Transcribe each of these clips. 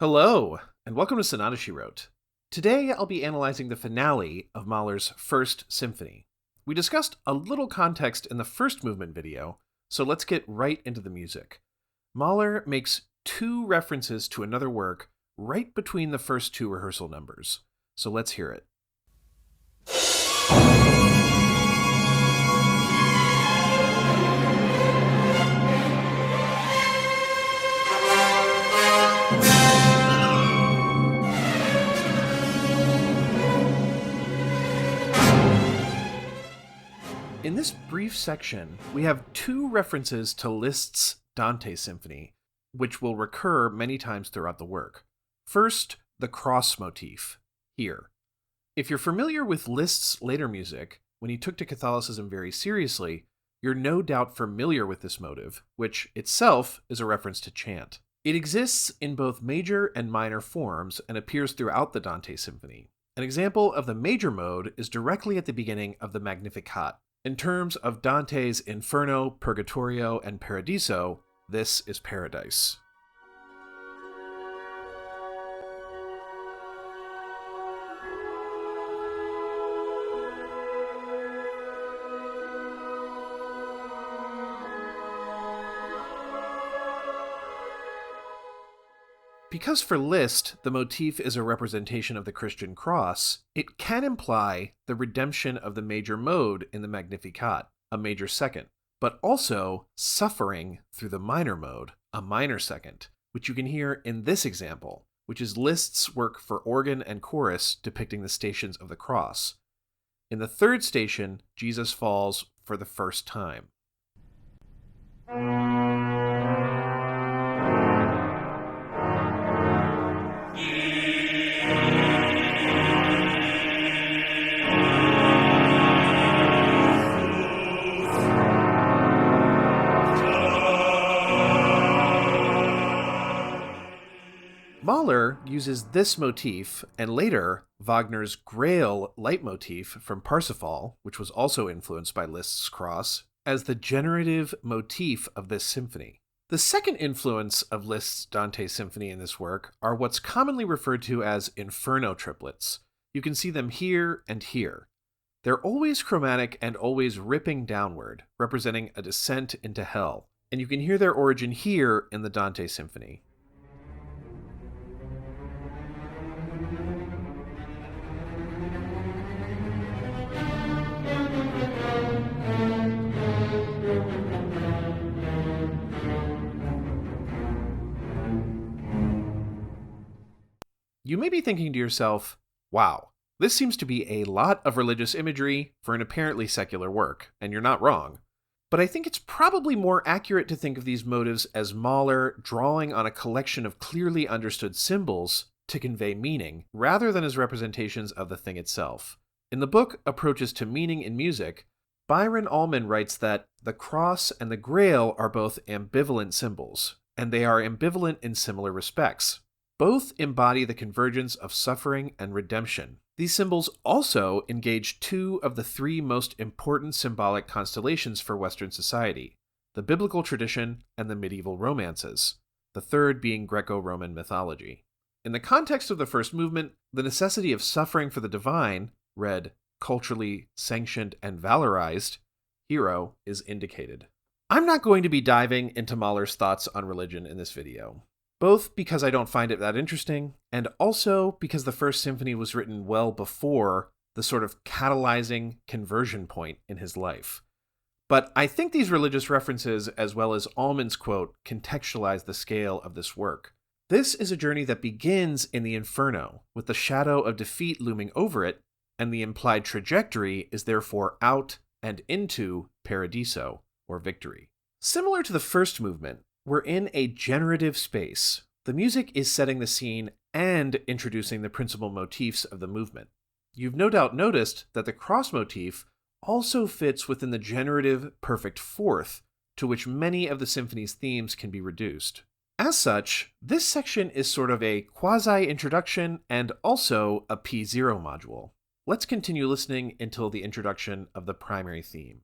Hello, and welcome to Sonata She Wrote. Today I'll be analyzing the finale of Mahler's First Symphony. We discussed a little context in the first movement video, so let's get right into the music. Mahler makes two references to another work right between the first two rehearsal numbers, so let's hear it. In this brief section, we have two references to Liszt's Dante Symphony, which will recur many times throughout the work. First, the cross motif, here. If you're familiar with Liszt's later music, when he took to Catholicism very seriously, you're no doubt familiar with this motive, which itself is a reference to chant. It exists in both major and minor forms and appears throughout the Dante Symphony. An example of the major mode is directly at the beginning of the Magnificat. In terms of Dante's Inferno, Purgatorio, and Paradiso, this is Paradise. Because for Liszt, the motif is a representation of the Christian cross, it can imply the redemption of the major mode in the Magnificat, a major second, but also suffering through the minor mode, a minor second, which you can hear in this example, which is Liszt's work for organ and chorus depicting the stations of the cross. In the third station, Jesus falls for the first time. Mahler uses this motif, and later, Wagner's Grail leitmotif from Parsifal, which was also influenced by Liszt's cross, as the generative motif of this symphony. The second influence of Liszt's Dante Symphony in this work are what's commonly referred to as Inferno triplets. You can see them here and here. They're always chromatic and always ripping downward, representing a descent into hell, and you can hear their origin here in the Dante Symphony. You may be thinking to yourself, wow, this seems to be a lot of religious imagery for an apparently secular work, and you're not wrong. But I think it's probably more accurate to think of these motives as Mahler drawing on a collection of clearly understood symbols to convey meaning, rather than as representations of the thing itself. In the book Approaches to Meaning in Music, Byron Allman writes that the cross and the grail are both ambivalent symbols, and they are ambivalent in similar respects. Both embody the convergence of suffering and redemption. These symbols also engage two of the three most important symbolic constellations for Western society, the biblical tradition and the medieval romances, the third being Greco-Roman mythology. In the context of the first movement, the necessity of suffering for the divine, read culturally sanctioned and valorized, hero, is indicated. I'm not going to be diving into Mahler's thoughts on religion in this video, both because I don't find it that interesting, and also because the First Symphony was written well before the sort of catalyzing conversion point in his life. But I think these religious references, as well as Allman's quote, contextualize the scale of this work. This is a journey that begins in the Inferno, with the shadow of defeat looming over it, and the implied trajectory is therefore out and into Paradiso, or victory. Similar to the first movement, we're in a generative space. The music is setting the scene and introducing the principal motifs of the movement. You've no doubt noticed that the cross motif also fits within the generative perfect fourth, to which many of the symphony's themes can be reduced. As such, this section is sort of a quasi-introduction and also a P0 module. Let's continue listening until the introduction of the primary theme.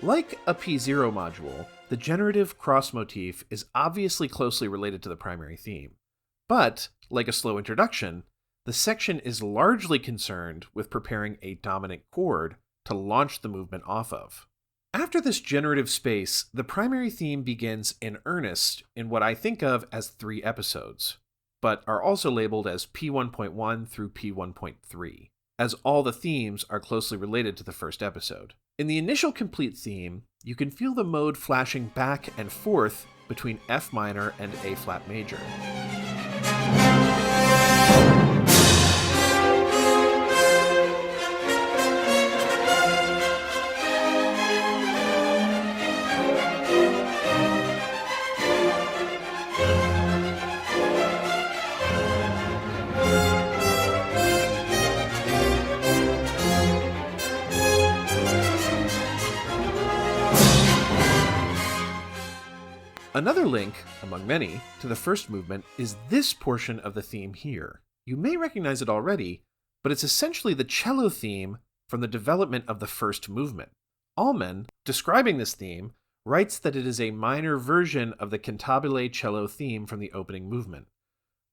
Like a P0 module, the generative cross motif is obviously closely related to the primary theme. But, like a slow introduction, the section is largely concerned with preparing a dominant chord to launch the movement off of. After this generative space, the primary theme begins in earnest in what I think of as 3 episodes, but are also labeled as P1.1 through P1.3, as all the themes are closely related to the first episode. In the initial complete theme, you can feel the mode flashing back and forth between F minor and A flat major. Another link, among many, to the first movement is this portion of the theme here. You may recognize it already, but it's essentially the cello theme from the development of the first movement. Allman, describing this theme, writes that it is a minor version of the cantabile cello theme from the opening movement.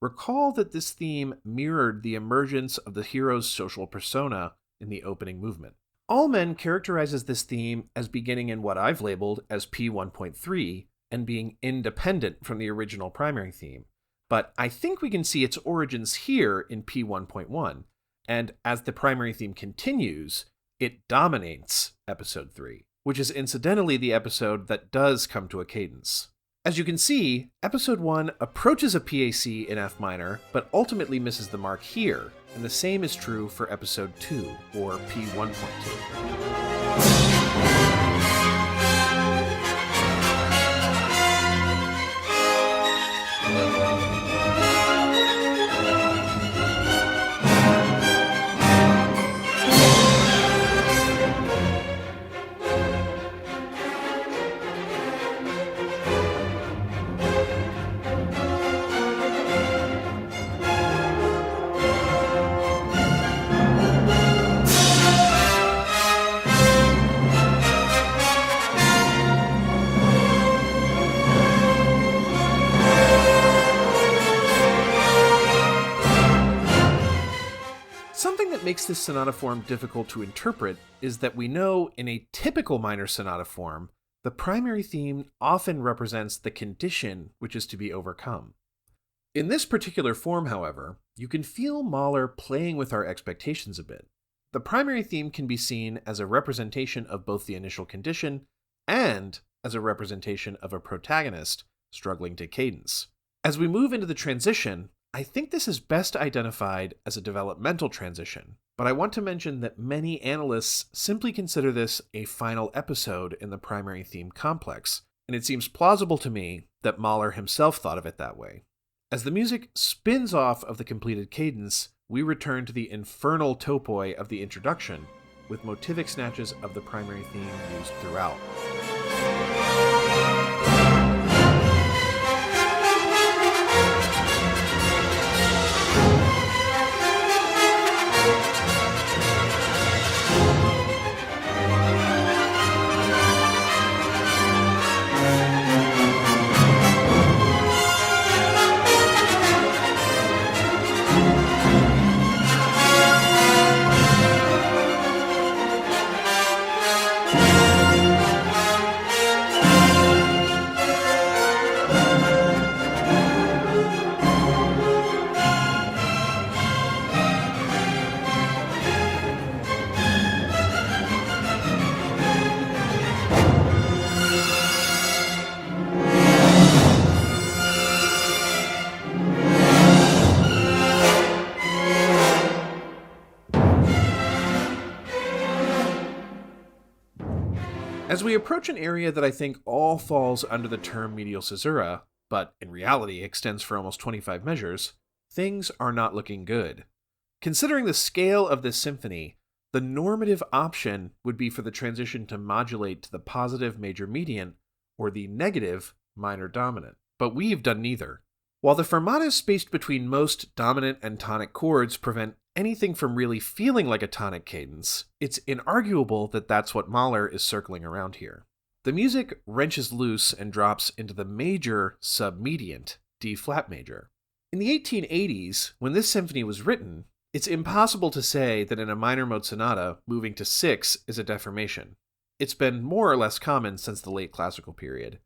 Recall that this theme mirrored the emergence of the hero's social persona in the opening movement. Allman characterizes this theme as beginning in what I've labeled as P1.3, and being independent from the original primary theme, but I think we can see its origins here in P1.1, and as the primary theme continues, it dominates episode 3, which is incidentally the episode that does come to a cadence. As you can see, episode 1 approaches a PAC in F minor, but ultimately misses the mark here, and the same is true for episode 2, or P1.2. Makes this sonata form difficult to interpret is that we know in a typical minor sonata form, the primary theme often represents the condition which is to be overcome. In this particular form, however, you can feel Mahler playing with our expectations a bit. The primary theme can be seen as a representation of both the initial condition and as a representation of a protagonist struggling to cadence. As we move into the transition, I think this is best identified as a developmental transition, but I want to mention that many analysts simply consider this a final episode in the primary theme complex, and it seems plausible to me that Mahler himself thought of it that way. As the music spins off of the completed cadence, we return to the infernal topoi of the introduction, with motivic snatches of the primary theme used throughout. As we approach an area that I think all falls under the term medial caesura, but in reality extends for almost 25 measures, things are not looking good. Considering the scale of this symphony, the normative option would be for the transition to modulate to the positive major median or the negative minor dominant, but we've done neither. While the fermatas spaced between most dominant and tonic chords prevent anything from really feeling like a tonic cadence, it's inarguable that that's what Mahler is circling around here. The music wrenches loose and drops into the major submediant, D-flat major. In the 1880s, when this symphony was written, it's impossible to say that in a minor mode sonata, moving to 6 is a deformation. It's been more or less common since the late classical period.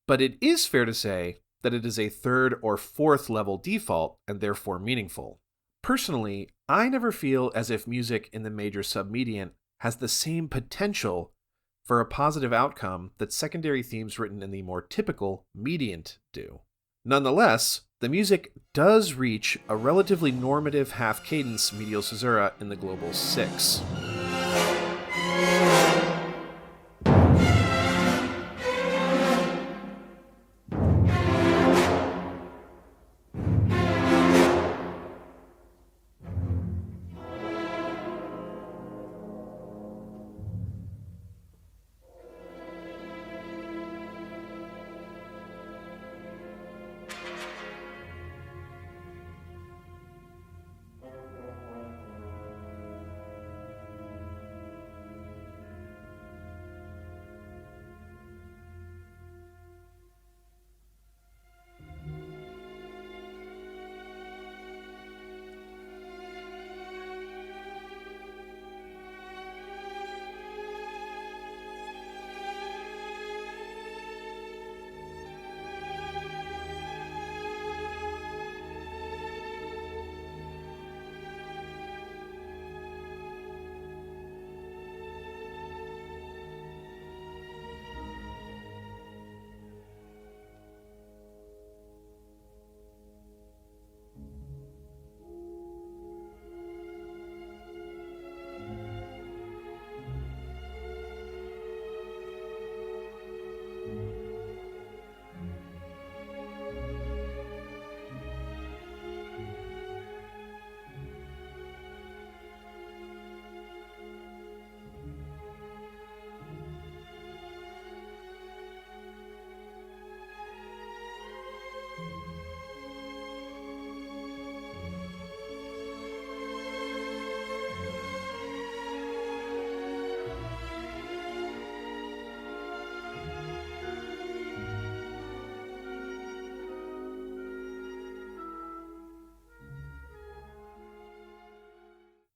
But it is fair to say that it is a third or fourth level default and therefore meaningful. Personally, I never feel as if music in the major submediant has the same potential for a positive outcome that secondary themes written in the more typical mediant do. Nonetheless, the music does reach a relatively normative half cadence medial caesura in the global 6.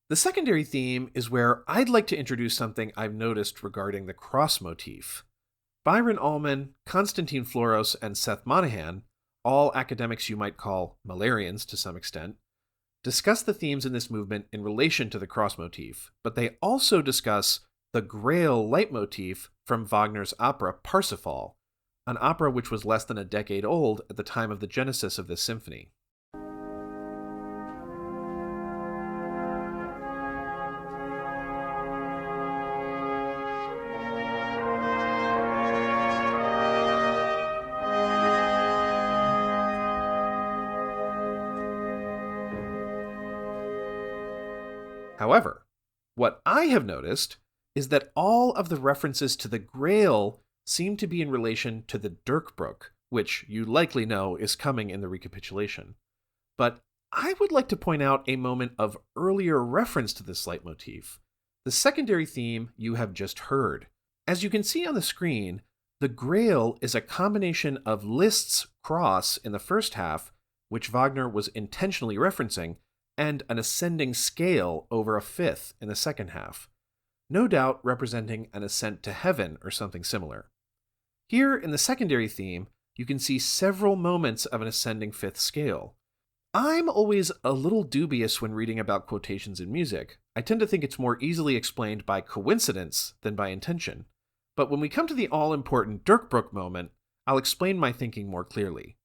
The secondary theme is where I'd like to introduce something I've noticed regarding the cross motif. Byron Ullman, Konstantin Floros, and Seth Monahan, all academics you might call Mahlerians to some extent, discuss the themes in this movement in relation to the cross motif, but they also discuss the Grail leitmotif from Wagner's opera Parsifal, an opera which was less than a decade old at the time of the genesis of this symphony. However, what I have noticed is that all of the references to the Grail seem to be in relation to the Durchbruch, which you likely know is coming in the recapitulation. But I would like to point out a moment of earlier reference to this leitmotif, the secondary theme you have just heard. As you can see on the screen, the Grail is a combination of Liszt's Cross in the first half, which Wagner was intentionally referencing, and an ascending scale over a fifth in the second half, no doubt representing an ascent to heaven or something similar. Here in the secondary theme, you can see several moments of an ascending fifth scale. I'm always a little dubious when reading about quotations in music. I tend to think it's more easily explained by coincidence than by intention. But when we come to the all-important Durchbruch moment, I'll explain my thinking more clearly.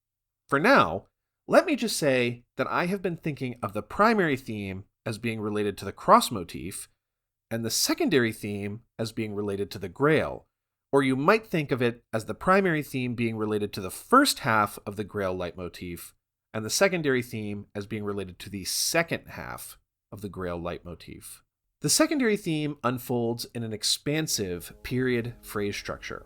For now, let me just say that I have been thinking of the primary theme as being related to the cross motif, and the secondary theme as being related to the Grail, or you might think of it as the primary theme being related to the first half of the Grail leitmotif, and the secondary theme as being related to the second half of the Grail leitmotif. The secondary theme unfolds in an expansive period phrase structure.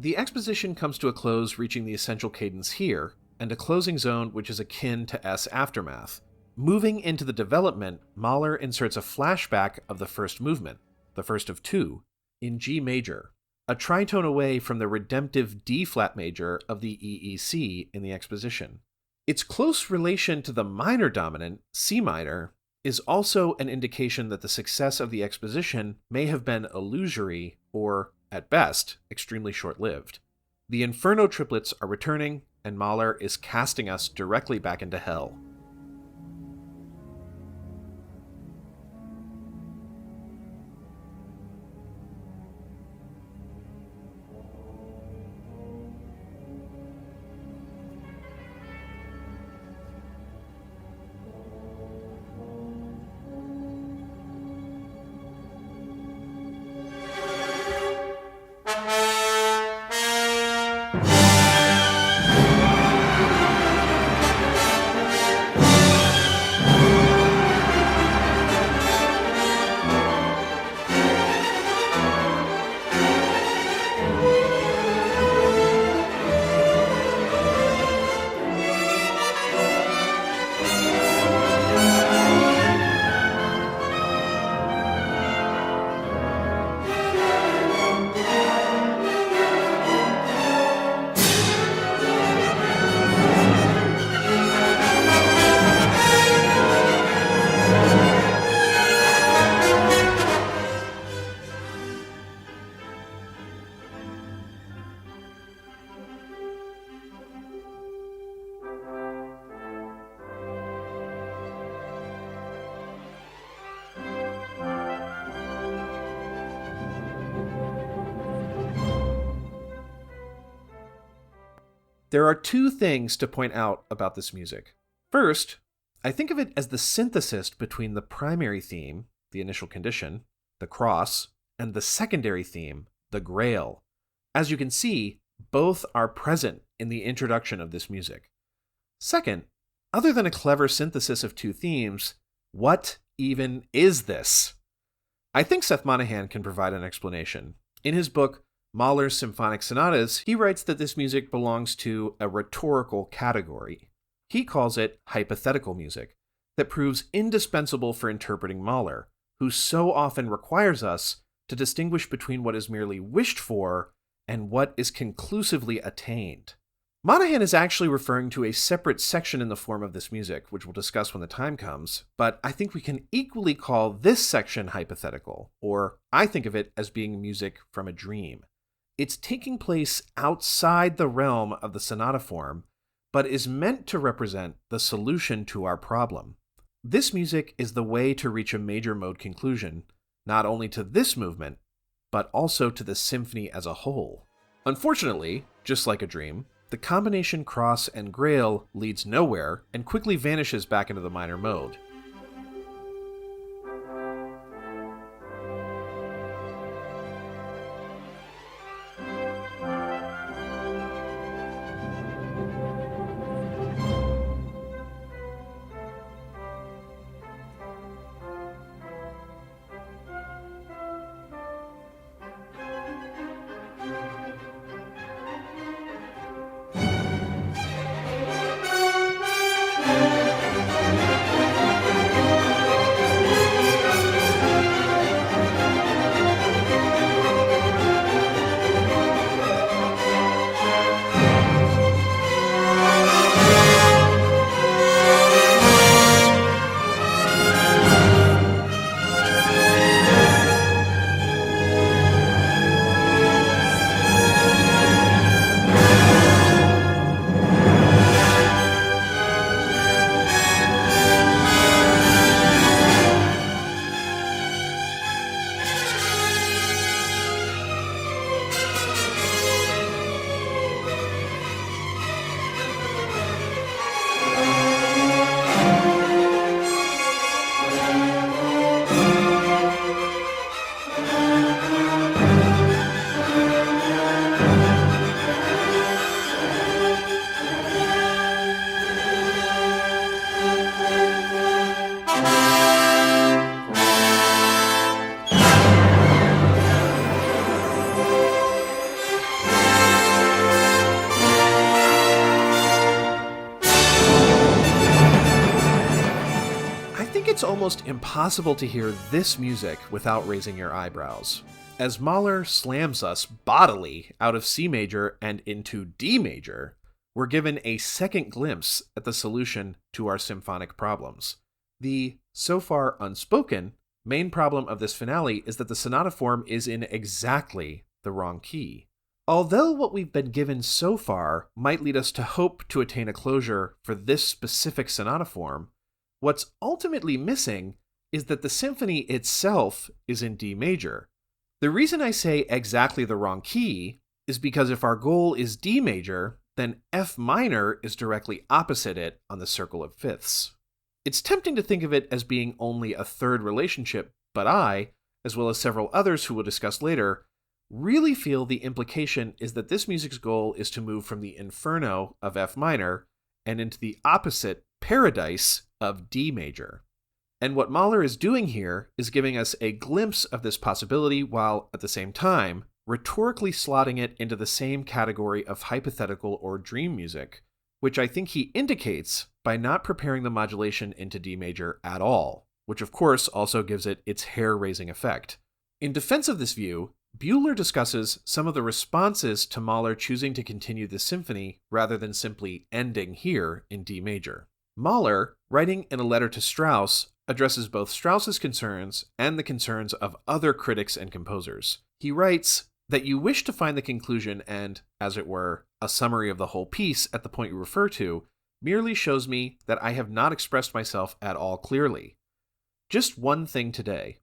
The exposition comes to a close, reaching the essential cadence here, and a closing zone which is akin to S aftermath. Moving into the development, Mahler inserts a flashback of the first movement, the first of two, in G major, a tritone away from the redemptive D-flat major of the EEC in the exposition. Its close relation to the minor dominant, C minor, is also an indication that the success of the exposition may have been illusory or, at best, extremely short-lived. The Inferno triplets are returning, and Mahler is casting us directly back into hell. There are two things to point out about this music. First, I think of it as the synthesis between the primary theme, the initial condition, the cross, and the secondary theme, the grail. As you can see, both are present in the introduction of this music. Second, other than a clever synthesis of two themes, what even is this? I think Seth Monahan can provide an explanation. In his book, Mahler's Symphonic Sonatas, he writes that this music belongs to a rhetorical category. He calls it hypothetical music, that proves indispensable for interpreting Mahler, who so often requires us to distinguish between what is merely wished for and what is conclusively attained. Monahan is actually referring to a separate section in the form of this music, which we'll discuss when the time comes, but I think we can equally call this section hypothetical, or I think of it as being music from a dream. It's taking place outside the realm of the sonata form, but is meant to represent the solution to our problem. This music is the way to reach a major mode conclusion, not only to this movement, but also to the symphony as a whole. Unfortunately, just like a dream, the combination cross and grail leads nowhere and quickly vanishes back into the minor mode. almost impossible to hear this music without raising your eyebrows. As Mahler slams us bodily out of C major and into D major, we're given a second glimpse at the solution to our symphonic problems. The, so far unspoken, main problem of this finale is that the sonata form is in exactly the wrong key. Although what we've been given so far might lead us to hope to attain a closure for this specific sonata form, what's ultimately missing is that the symphony itself is in D major. The reason I say exactly the wrong key is because if our goal is D major, then F minor is directly opposite it on the circle of fifths. It's tempting to think of it as being only a third relationship, but I, as well as several others who we'll discuss later, really feel the implication is that this music's goal is to move from the inferno of F minor and into the opposite paradise of D major. And what Mahler is doing here is giving us a glimpse of this possibility while, at the same time, rhetorically slotting it into the same category of hypothetical or dream music, which I think he indicates by not preparing the modulation into D major at all, which of course also gives it its hair-raising effect. In defense of this view, Buhler discusses some of the responses to Mahler choosing to continue the symphony rather than simply ending here in D major. Mahler, writing in a letter to Strauss, addresses both Strauss's concerns and the concerns of other critics and composers. He writes that you wish to find the conclusion and, as it were, a summary of the whole piece at the point you refer to, merely shows me that I have not expressed myself at all clearly. Just one thing today.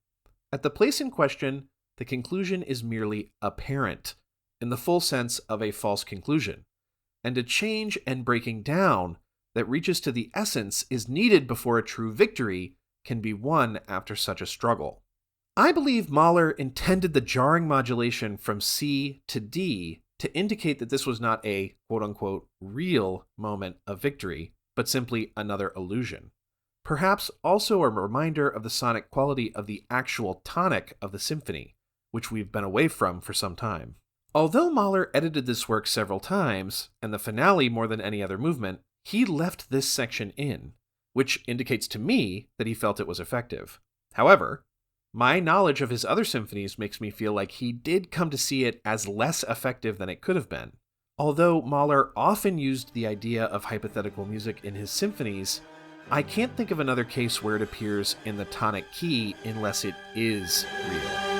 At the place in question, the conclusion is merely apparent, in the full sense of a false conclusion, and a change and breaking down that reaches to the essence is needed before a true victory can be won after such a struggle. I believe Mahler intended the jarring modulation from C to D to indicate that this was not a quote-unquote real moment of victory, but simply another illusion. Perhaps also a reminder of the sonic quality of the actual tonic of the symphony, which we've been away from for some time. Although Mahler edited this work several times, and the finale more than any other movement, he left this section in, which indicates to me that he felt it was effective. However, my knowledge of his other symphonies makes me feel like he did come to see it as less effective than it could have been. Although Mahler often used the idea of hypothetical music in his symphonies, I can't think of another case where it appears in the tonic key unless it is real.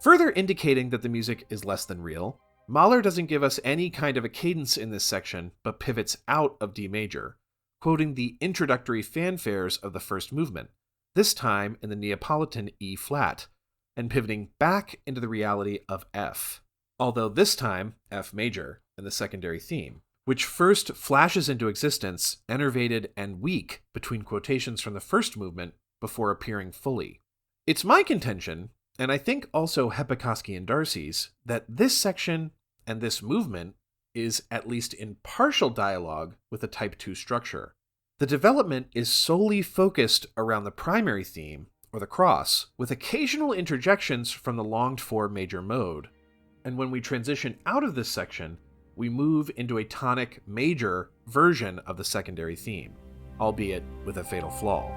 Further indicating that the music is less than real, Mahler doesn't give us any kind of a cadence in this section, but pivots out of D major, quoting the introductory fanfares of the first movement, this time in the Neapolitan E flat, and pivoting back into the reality of F, although this time F major in the secondary theme, which first flashes into existence, enervated and weak between quotations from the first movement before appearing fully. It's my contention, and I think also Hepikoski and Darcy's, that this section and this movement is at least in partial dialogue with a type 2 structure. The development is solely focused around the primary theme, or the cross, with occasional interjections from the longed-for major mode. And when we transition out of this section, we move into a tonic major version of the secondary theme, albeit with a fatal flaw.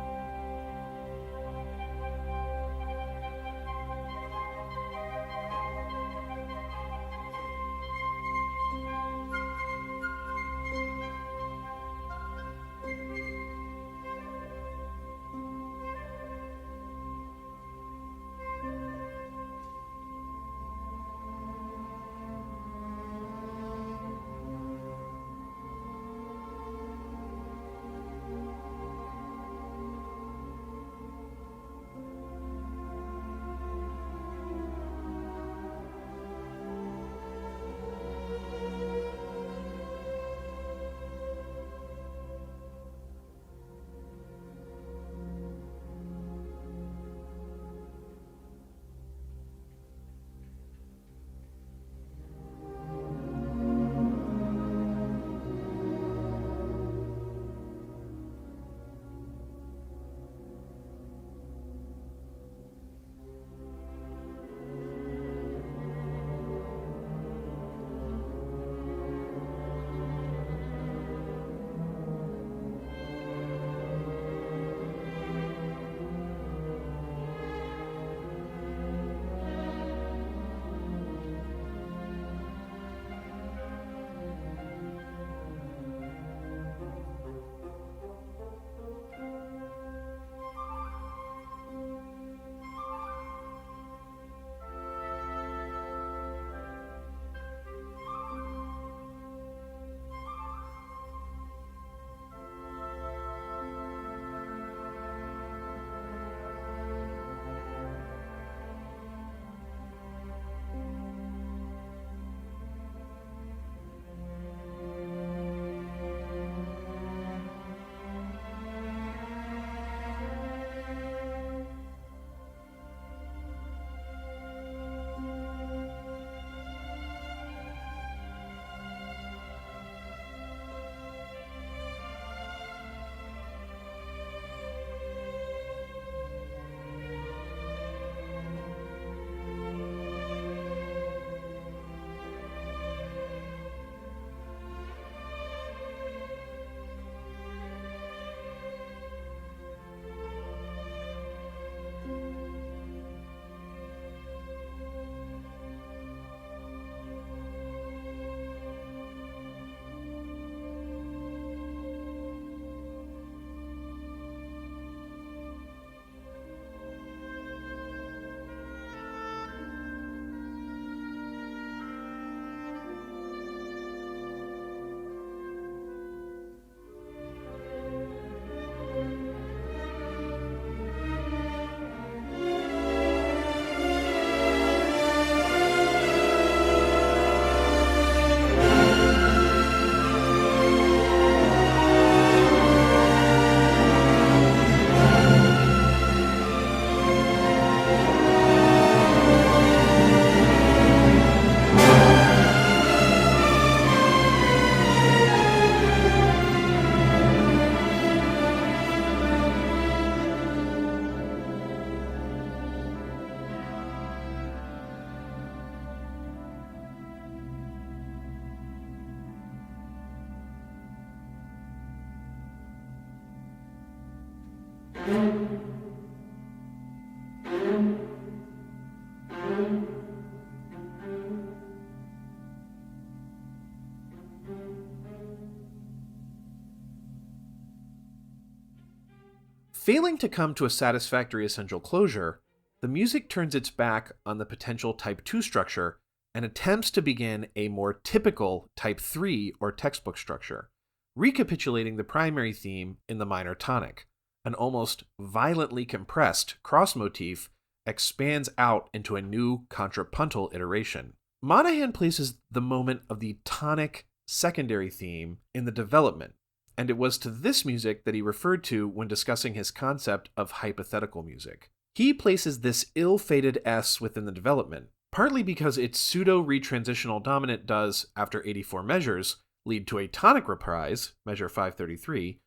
Failing to come to a satisfactory essential closure, the music turns its back on the potential Type 2 structure and attempts to begin a more typical type 3 or textbook structure, recapitulating the primary theme in the minor tonic. An almost violently compressed cross motif expands out into a new contrapuntal iteration. Monahan places the moment of the tonic secondary theme in the development, and it was to this music that he referred to when discussing his concept of hypothetical music. He places this ill-fated S within the development, partly because its pseudo-retransitional dominant does, after 84 measures, lead to a tonic reprise, measure 533,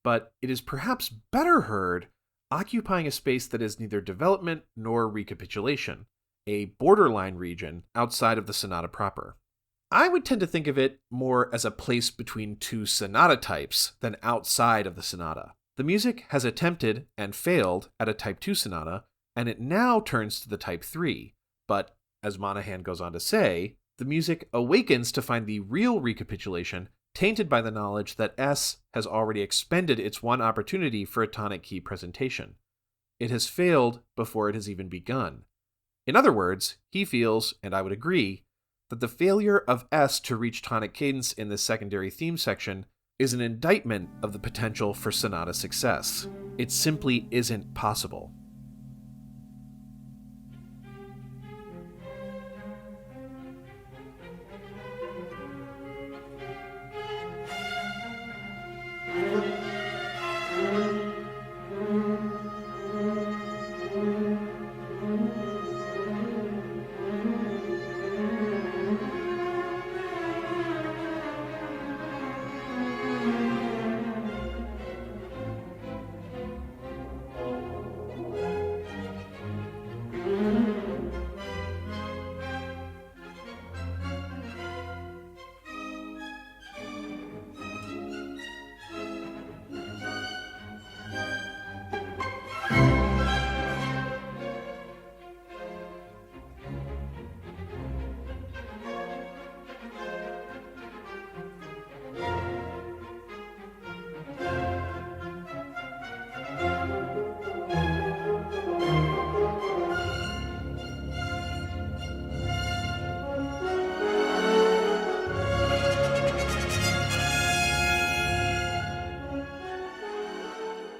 but it is perhaps better heard occupying a space that is neither development nor recapitulation, a borderline region outside of the sonata proper. I would tend to think of it more as a place between two sonata types than outside of the sonata. The music has attempted and failed at a type 2 sonata, and it now turns to the type 3, but, as Monahan goes on to say, the music awakens to find the real recapitulation tainted by the knowledge that S has already expended its one opportunity for a tonic key presentation. It has failed before it has even begun. In other words, he feels, and I would agree, that the failure of S to reach tonic cadence in this secondary theme section is an indictment of the potential for sonata success. It simply isn't possible.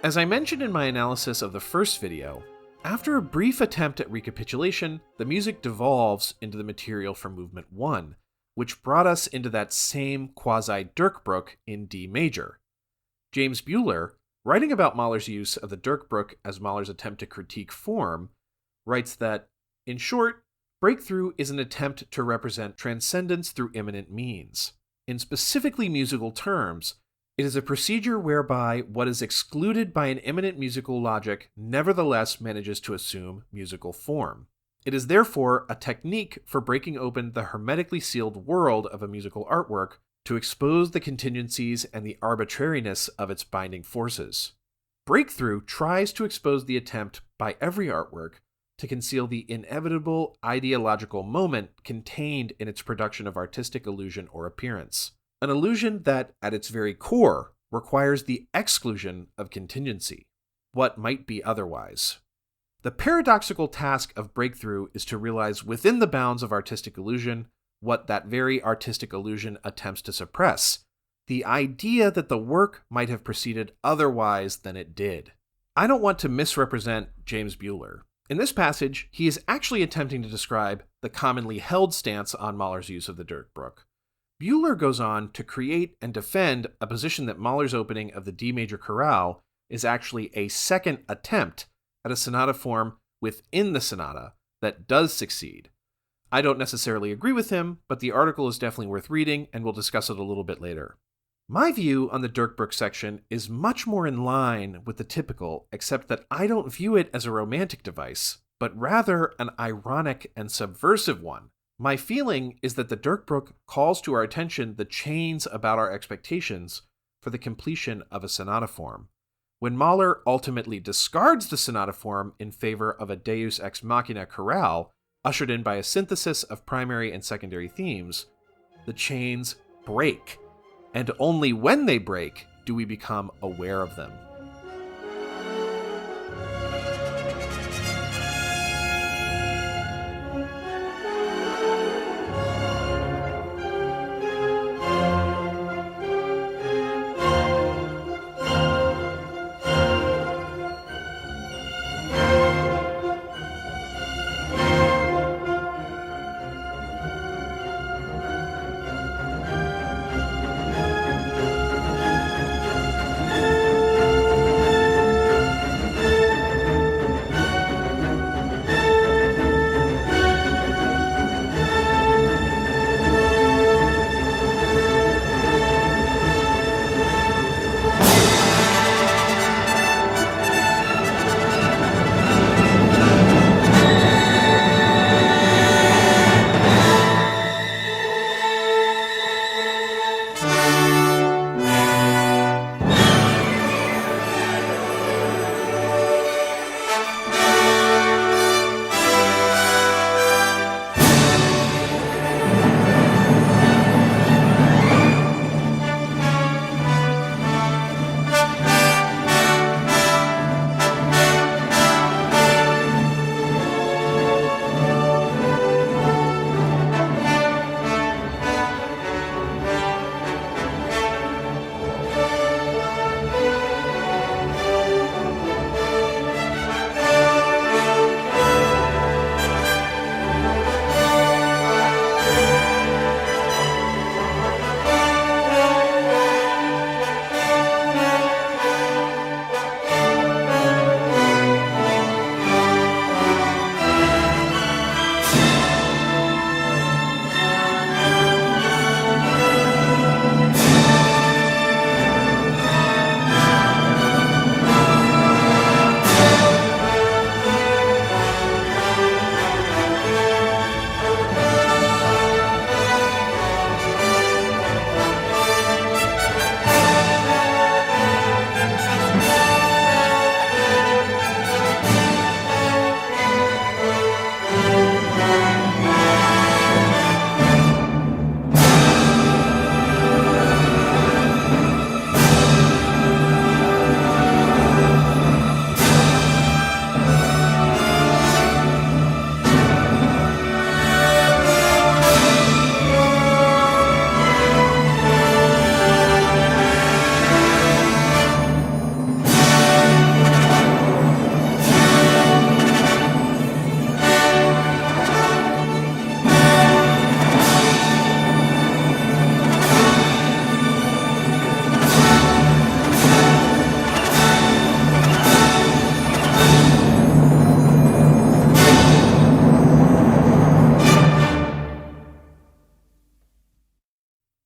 As I mentioned in my analysis of the first video, after a brief attempt at recapitulation, the music devolves into the material for Movement 1, which brought us into that same quasi-Durchbruch in D major. James Buhler, writing about Mahler's use of the Durchbruch as Mahler's attempt to critique form, writes that, in short, Breakthrough is an attempt to represent transcendence through immanent means. In specifically musical terms, it is a procedure whereby what is excluded by an immanent musical logic nevertheless manages to assume musical form. It is therefore a technique for breaking open the hermetically sealed world of a musical artwork to expose the contingencies and the arbitrariness of its binding forces. Breakthrough tries to expose the attempt by every artwork to conceal the inevitable ideological moment contained in its production of artistic illusion or appearance. An illusion that, at its very core, requires the exclusion of contingency. What might be otherwise? The paradoxical task of Breakthrough is to realize within the bounds of artistic illusion what that very artistic illusion attempts to suppress, the idea that the work might have proceeded otherwise than it did. I don't want to misrepresent James Buhler. In this passage, he is actually attempting to describe the commonly held stance on Mahler's use of the Durchbruch. Buhler goes on to create and defend a position that Mahler's opening of the D major chorale is actually a second attempt at a sonata form within the sonata that does succeed. I don't necessarily agree with him, but the article is definitely worth reading, and we'll discuss it a little bit later. My view on the Durchbruch section is much more in line with the typical, except that I don't view it as a romantic device, but rather an ironic and subversive one. My feeling is that the Durchbruch calls to our attention the chains about our expectations for the completion of a sonata form. When Mahler ultimately discards the sonata form in favor of a Deus ex machina chorale, ushered in by a synthesis of primary and secondary themes, the chains break, and only when they break do we become aware of them.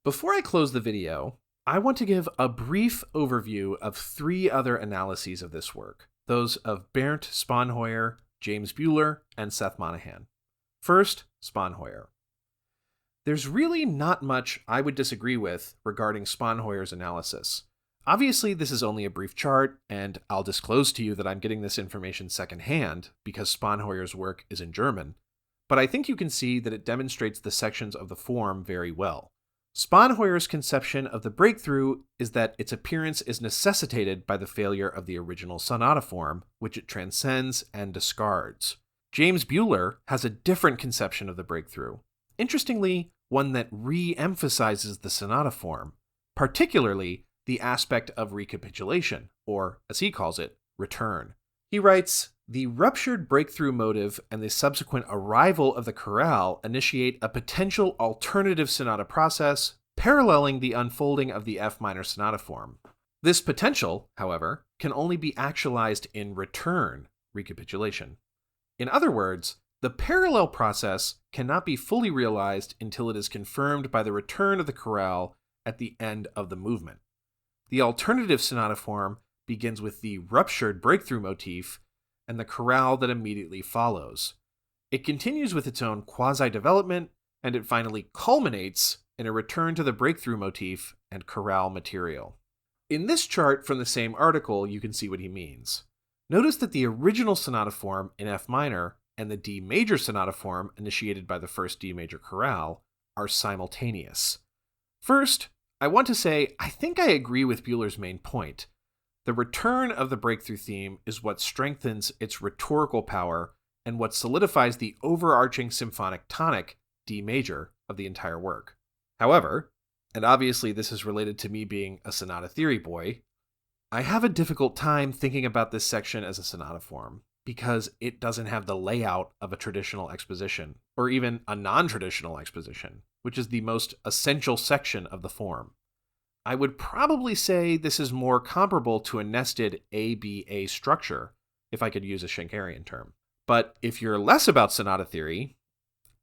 Before I close the video, I want to give a brief overview of 3 other analyses of this work, those of Bernd Spanheuer, James Buhler, and Seth Monahan. First, Spanheuer. There's really not much I would disagree with regarding Spanheuer's analysis. Obviously, this is only a brief chart, and I'll disclose to you that I'm getting this information secondhand because Spanheuer's work is in German, but I think you can see that it demonstrates the sections of the form very well. Spanheuer's conception of the breakthrough is that its appearance is necessitated by the failure of the original sonata form, which it transcends and discards. James Buhler has a different conception of the breakthrough. Interestingly, one that re-emphasizes the sonata form, particularly the aspect of recapitulation, or, as he calls it, return. He writes, "The ruptured breakthrough motive and the subsequent arrival of the chorale initiate a potential alternative sonata process paralleling the unfolding of the F minor sonata form. This potential, however, can only be actualized in return, recapitulation. In other words, the parallel process cannot be fully realized until it is confirmed by the return of the chorale at the end of the movement. The alternative sonata form begins with the ruptured breakthrough motif and the chorale that immediately follows. It continues with its own quasi-development, and it finally culminates in a return to the breakthrough motif and chorale material." In this chart from the same article, you can see what he means. Notice that the original sonata form in F minor and the D major sonata form initiated by the first D major chorale are simultaneous. First, I want to say I think I agree with Buhler's main point. The return of the breakthrough theme is what strengthens its rhetorical power and what solidifies the overarching symphonic tonic, D major, of the entire work. However, and obviously this is related to me being a sonata theory boy, I have a difficult time thinking about this section as a sonata form because it doesn't have the layout of a traditional exposition, or even a non-traditional exposition, which is the most essential section of the form. I would probably say this is more comparable to a nested ABA structure, if I could use a Schenkerian term. But if you're less about sonata theory,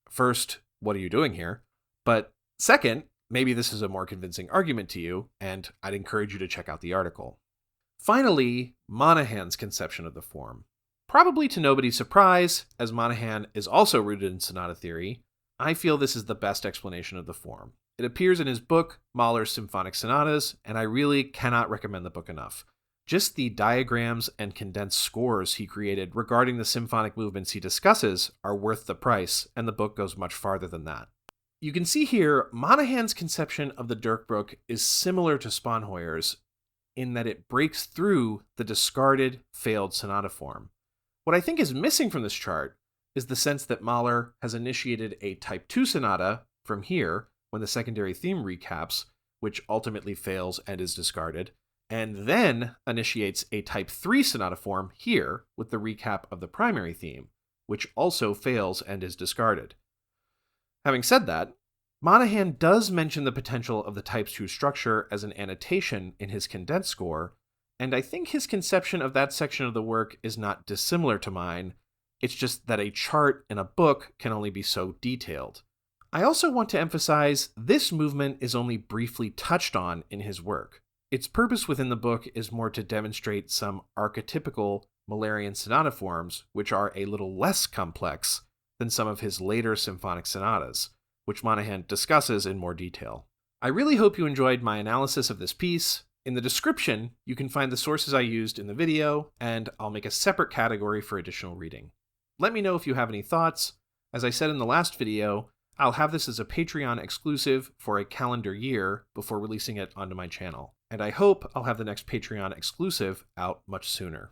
first, what are you doing here? But second, maybe this is a more convincing argument to you, and I'd encourage you to check out the article. Finally, Monahan's conception of the form. Probably to nobody's surprise, as Monahan is also rooted in sonata theory, I feel this is the best explanation of the form. It appears in his book, Mahler's Symphonic Sonatas, and I really cannot recommend the book enough. Just the diagrams and condensed scores he created regarding the symphonic movements he discusses are worth the price, and the book goes much farther than that. You can see here, Monahan's conception of the Durchbruch is similar to Spanheuer's in that it breaks through the discarded, failed sonata form. What I think is missing from this chart is the sense that Mahler has initiated a Type 2 sonata from here, when the secondary theme recaps, which ultimately fails and is discarded, and then initiates a Type 3 sonata form here with the recap of the primary theme, which also fails and is discarded. Having said that, Monahan does mention the potential of the Type 2 structure as an annotation in his condensed score, and I think his conception of that section of the work is not dissimilar to mine. It's just that a chart in a book can only be so detailed. I also want to emphasize this movement is only briefly touched on in his work. Its purpose within the book is more to demonstrate some archetypical Mahlerian sonata forms, which are a little less complex than some of his later symphonic sonatas, which Monahan discusses in more detail. I really hope you enjoyed my analysis of this piece. In the description, you can find the sources I used in the video, and I'll make a separate category for additional reading. Let me know if you have any thoughts. As I said in the last video, I'll have this as a Patreon exclusive for a calendar year before releasing it onto my channel, and I hope I'll have the next Patreon exclusive out much sooner.